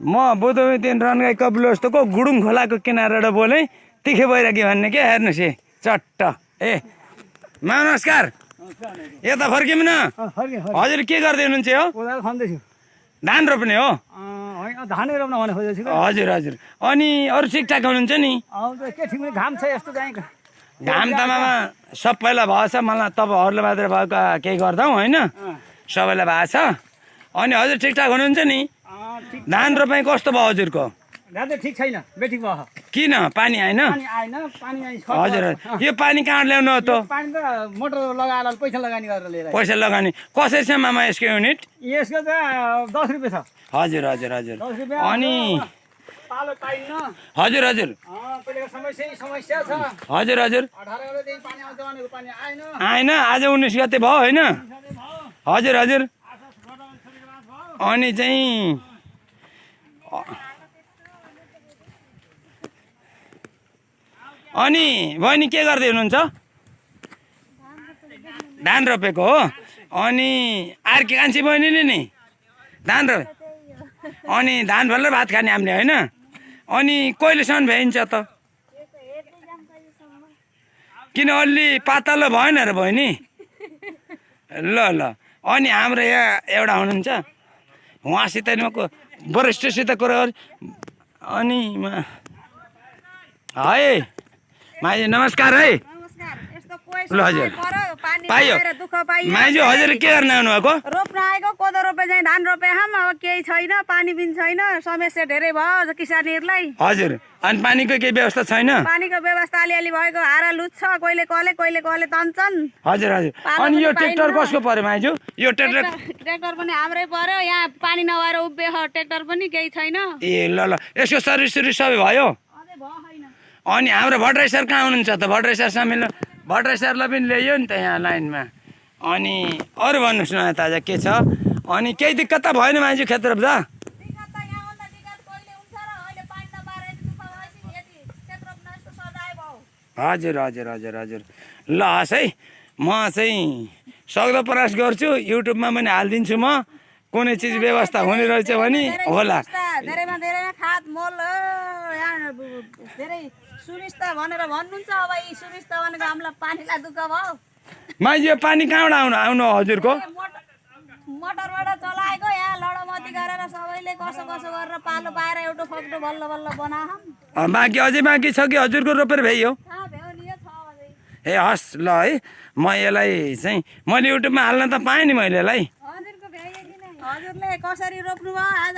म बुधौँ दिन रनगाई कपिल जस्तोको गुडुङ खोलाको किनारबाट बोलेँ तिखे बैरागी भन्ने के हेर्नुहोस् है चट्ट ए नमस्कार यता फर्किम न हजुर के गर्दै हुनुहुन्छ हो धान रोप्ने हो धानै रोप्न भने खोजेको छु हजुर हजुर अनि अरू ठिकठाक हुनुहुन्छ नि के ठिक घाम छ यस्तो चाहिँ घाम त मामा सबैलाई भएको छ मलाई तपाईँहरूले मात्र भएको केही गर्छौँ होइन सबैलाई भएको छ अनि हजुर ठिकठाक हुनुहुन्छ नि धान रोपाइ कस्तो भयो हजुरको धान त ठिक छैन बेठिक भयो किन पानी आएन हजुर यो पानी कहाँ ल्याउनु हो त पानी त मोटर लगाएर पैसा लगानी गरेर लिएर पैसा लगानी कसरी छ मामा यसको युनिट यसको त 10 रुपियाँ छ हजुर हजुर हजुर 10 रुपियाँ अनि पालो पाइन्न हजुर हजुर पहिलेको समस्या छ हजुर हजुर 18 गतेदेखि पानी आउँछ भनेको पानी आएन आएन आज 19 गते भयो होइन हजुर हजुर अनि चाहिँ अनि बहिनी के गर्दै हुनुहुन्छ धान रोपेको हो अनि अर्की कान्छी बहिनीले नि धान रोपे अनि धान फलेर भात खाने हामीले होइन अनि कहिलेसम्म भ्याइन्छ त किन अलि पातलो भएन र बहिनी ल ल अनि हाम्रो यहाँ एउटा हुनुहुन्छ उहाँसित वरिष्ठसित कुरा अनि है माइजू नमस्कार है ल हजुर पाइयो माइजू हजुर के गर्न आउनु भएको रोप्न आएको कोदो रोपे चाहिँ धान रोपे हम अब केही छैन पानी पनि छैन समस्या धेरै भयो किसानहरूलाई हजुर अनि पानीको केही व्यवस्था छैन पानीको व्यवस्था अलिअलि भएको हारा लुच्छ कहिले कले तन्छन् हजुर हजुर अनि यो ट्र्याक्टर कसको पर्यो माइजू यो ट्र्याक्टर पनि हाम्रै पर्यो यहाँ पानी नभएर उभियो ट्र्याक्टर पनि केही छैन ए ल ल यसको सर्भिस सबै भयो अनि हाम्रो भट्टराई सर कहाँ हुनुहुन्छ त भट्टराई सर सामेल भट्टराई सरलाई पनि ल्याइयो नि त यहाँ लाइनमा अनि अरू भन्नुहोस् न ताजा के छ अनि केही दिक्कत त भएन मान्छे खेत रोप्दा हजुर हजुर हजुर हजुर ल हस् है म चाहिँ सक्दो प्रयास गर्छु युट्युबमा पनि हालिदिन्छु म कुनै चिज व्यवस्था हुने रहेछ भने होला धेरैमा धेरै खाद मल धेरै सुनिस्ता भनेर भन्नुहुन्छ अब यी सुनिस्ता भनेको हामीलाई पानीलाई दुःख भयो माइजू पानी कहाँबाट आउनु हजुरको मोटरबाट चलाएको यहाँ लडमती गरेर सबैले कसो गरेर पालो पाएर एउटा फक्टो बल्ल बल्ल बनाहौँ बाँकी अझै बाँकी छ कि हजुरको रोपेर भ्याइयो ए हस् ल है म यसलाई चाहिँ मैले युट्युबमा हाल्न त पाएँ नि मैले यसलाई हजुरले कसरी रोप्नु भयो आज